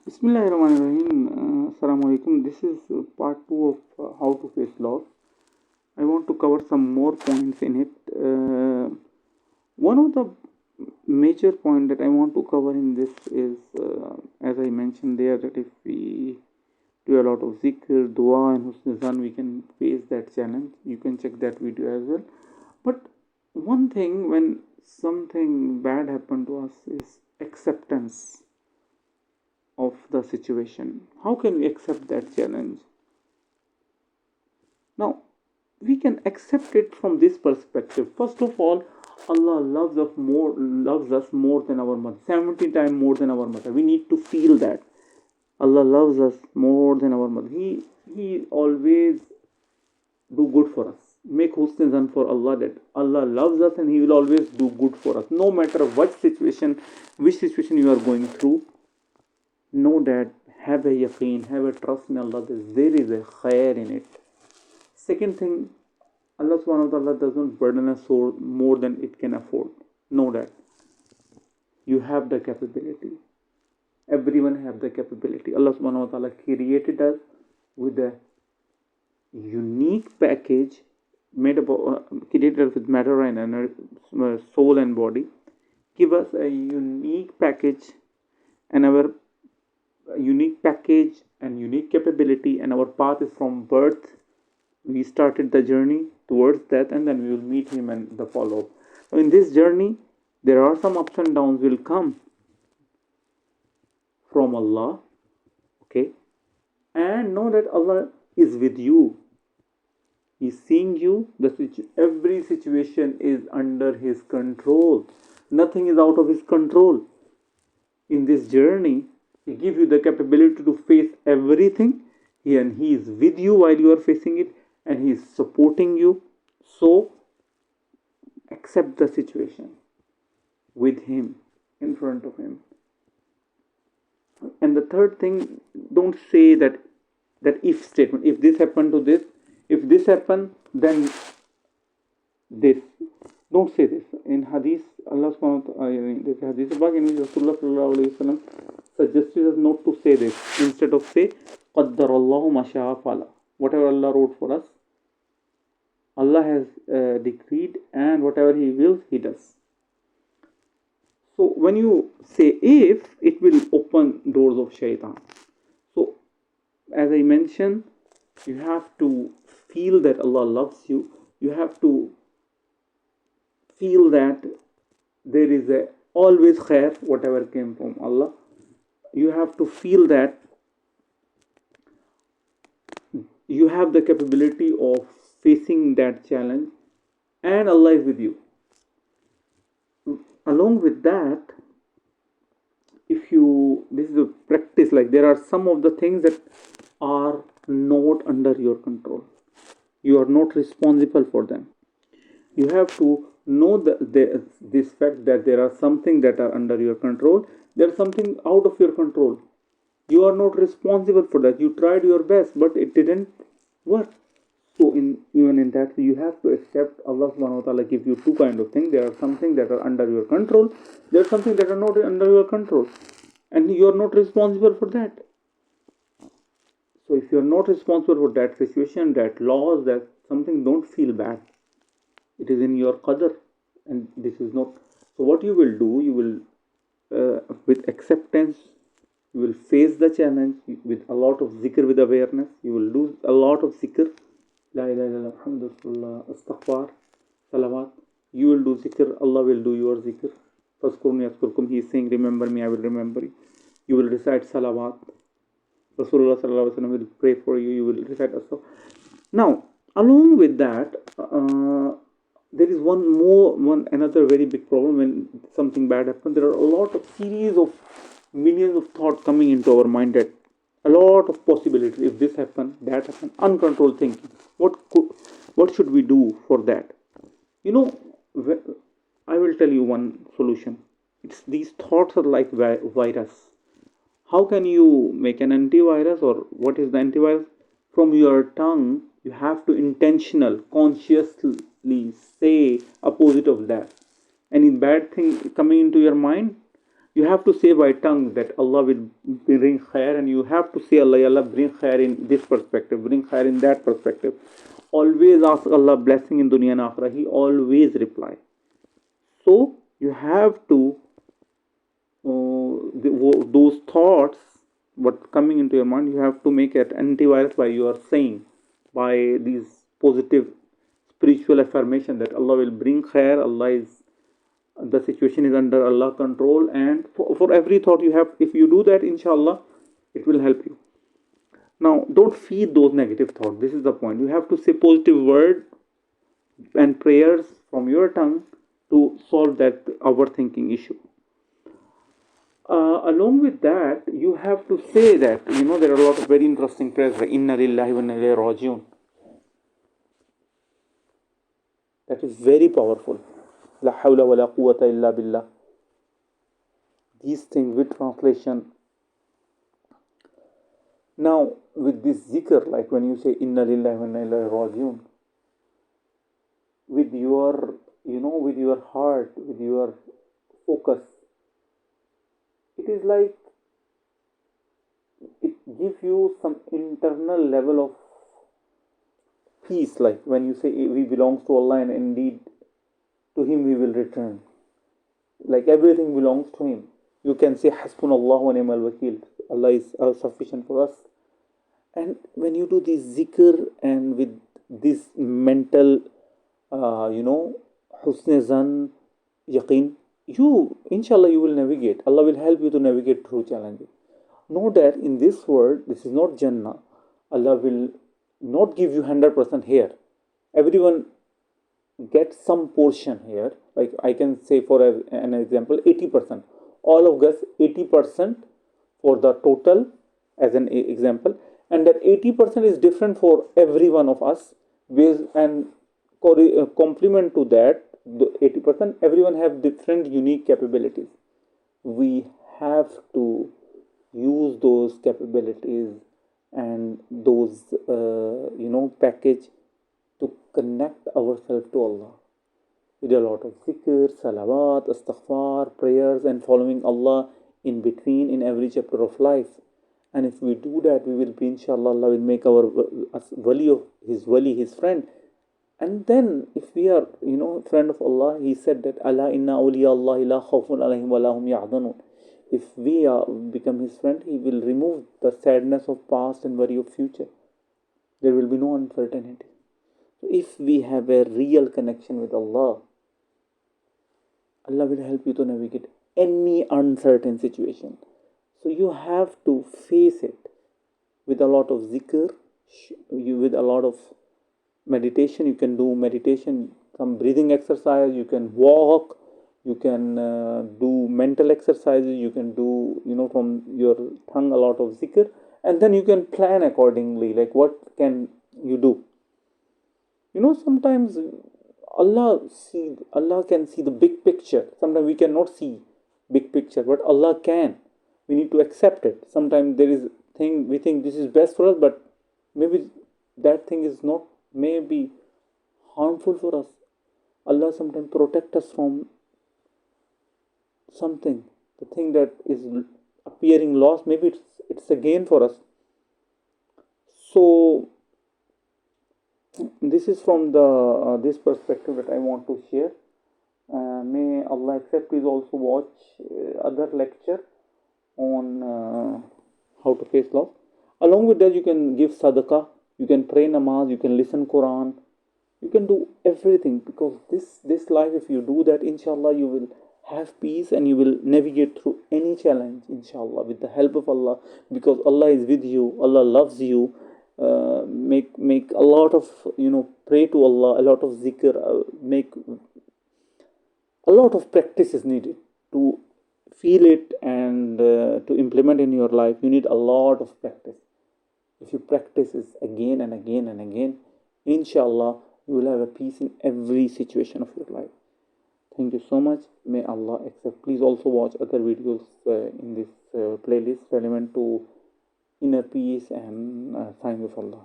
Bismillahirrahmanirrahim. Assalamu alaikum. This is part 2 of how to face loss. I want to cover some more points in it. One of the major point that I want to cover in this is, as I mentioned there, that if we do a lot of zikr, dua, and husn zan, we can face that challenge. You can check that video as well. But one thing, when something bad happened to us, is acceptance of the situation. How can we accept that challenge? Now, we can accept it from this perspective. First of all, Allah loves us more than our mother, 70 times more than our mother. We need to feel that Allah loves us more than our mother. He always do good for us. Make husn zan for Allah, that Allah loves us and He will always do good for us. No matter which situation you are going through, know that, have a yaqeen, have a trust in Allah, that there is a khair in it. Second thing, Allah subhanahu wa ta'ala doesn't burden us more than it can afford. Know that. You have the capability. Everyone have the capability. Allah subhanahu wa ta'ala created us with a unique package made up created with matter and soul and body. Give us a unique package and our unique package and unique capability, and our path is from birth. We started the journey towards that, and then we will meet Him and the follow-up. So in this journey, there are some ups and downs will come from Allah. Okay, and know that Allah is with you. He's seeing you. Every situation is under His control. Nothing is out of His control. In this journey, He gives you the capability to face everything, and He is with you while you are facing it, and He is supporting you. So, accept the situation with Him, in front of Him. And the third thing, don't say that if statement. If this happened to this, if this happened, then this. Don't say this. In Hadith, Allah subhanahu wa ta'ala, this Hadith about in which Rasulullah sallallahu alayhi wa sallam suggested us not to say this. Instead of say, Qaddarallahu ma sha'a fala. Whatever Allah wrote for us, Allah has decreed, and whatever He wills, He does. So when you say if, it will open doors of shaitan. So as I mentioned, you have to feel that Allah loves you. You have to feel that there is a always khair, whatever came from Allah. You have to feel that you have the capability of facing that challenge, and Allah is with you. Along with that, this is a practice, like there are some of the things that are not under your control. You are not responsible for them. You have to know this fact that there are something that are under your control. There's something out of your control. You are not responsible for that. You tried your best, but it didn't work. So even in that, you have to accept Allah subhanahu wa ta'ala give you two kind of things. There are something that are under your control. There are something that are not under your control. And you are not responsible for that. So if you are not responsible for that situation, that loss, that something, don't feel bad. It is in your qadr, and this is not. So what you will do, you will, with acceptance, you will face the challenge with a lot of zikr, with awareness. You will do a lot of zikr. La ilaha illallah, alhamdulillah, astaghfar, salawat. You will do zikr, Allah will do your zikr. Fazkurni azkurkum, He is saying, remember me, I will remember you. You will recite salawat. Rasulullah sallallahu alaihi wasallam will pray for you. You will recite astaghfar. Now, along with that, there is another very big problem when something bad happens. There are a lot of series of millions of thoughts coming into our mind, that a lot of possibilities. If this happen, that happen, uncontrolled thinking. What should we do for that? I will tell you one solution. These thoughts are like virus. How can you make an antivirus, or what is the antivirus? From your tongue, you have to consciously say opposite of that. Any bad thing coming into your mind, You have to say by tongue that Allah will bring khair, and you have to say Allah, Allah bring khair in this perspective, bring khair in that perspective. Always ask Allah blessing in dunya and akhirah. He always reply. So you have to those thoughts what coming into your mind, you have to make it antivirus by your saying, by these positive spiritual affirmation that Allah will bring khair, Allah is, the situation is under Allah control, and for every thought you have, if you do that, inshallah it will help you. Now don't feed those negative thoughts. This is the point. You have to say positive word and prayers from your tongue to solve that overthinking issue. Along with that, you have to say that, there are a lot of very interesting prayers like Inna lillahi wa inna ilayhi rajiun. That is very powerful. La hawla wa la quwwata illa billah. These things with translation. Now, with this zikr, like when you say Inna lillahi wa inna ilayhi rajiun, with your, with your heart, with your focus, it is like it gives you some internal level of peace, like when you say we belongs to Allah and indeed to Him we will return, like everything belongs to Him. You can say Hasbunallah wa ni'mal wakil, Allah is sufficient for us. And when you do this zikr and with this mental husn zan, yaqeen, you inshallah you will navigate. Allah will help you to navigate through challenges. Know that in this world, this is not Jannah. Allah will not give you 100% here. Everyone gets some portion here. Like I can say for an example, 80%. All of us 80% for the total as an example, and that 80% is different for every one of us. And complement to that, the 80%, everyone have different unique capabilities. We have to use those capabilities and those package to connect ourselves to Allah with a lot of zikr, salawat, astaghfar, prayers, and following Allah in between in every chapter of life. And if we do that, we will be, inshallah, Allah will make our wali, his friend. And then if we are, friend of Allah, He said that Allah inna awliya Allah la khawfun alayhim wa lahum yahzanun. If we become His friend, He will remove the sadness of past and worry of future. There will be no uncertainty. So if we have a real connection with Allah, Allah will help you to navigate any uncertain situation. So you have to face it with a lot of zikr, with a lot of meditation. You can do meditation, some breathing exercise, you can walk, you can do mental exercises, you can do from your tongue a lot of zikr, and then you can plan accordingly, like what can you do. Sometimes Allah can see the big picture. Sometimes we cannot see big picture, but Allah can. We need to accept it. Sometimes there is thing we think this is best for us, but maybe that thing is not, maybe harmful for us. Allah sometimes protect us from something. The thing that is appearing lost, maybe it's a gain for us. So this is from the this perspective that I want to share. May Allah accept. Please also watch other lecture on how to face loss. Along with that, you can give sadaqah, you can pray namaz, you can listen Quran, you can do everything, because this life, if you do that, inshallah you will have peace and you will navigate through any challenge, inshallah, with the help of Allah, because Allah is with you, Allah loves you. Make a lot of pray to Allah, a lot of zikr, make a lot of practice is needed to feel it and to implement in your life. You need a lot of practice. If you practice this again and again and again, inshallah you will have a peace in every situation of your life. Thank you so much. May Allah accept. Please also watch other videos in this playlist relevant to inner peace and signs of Allah.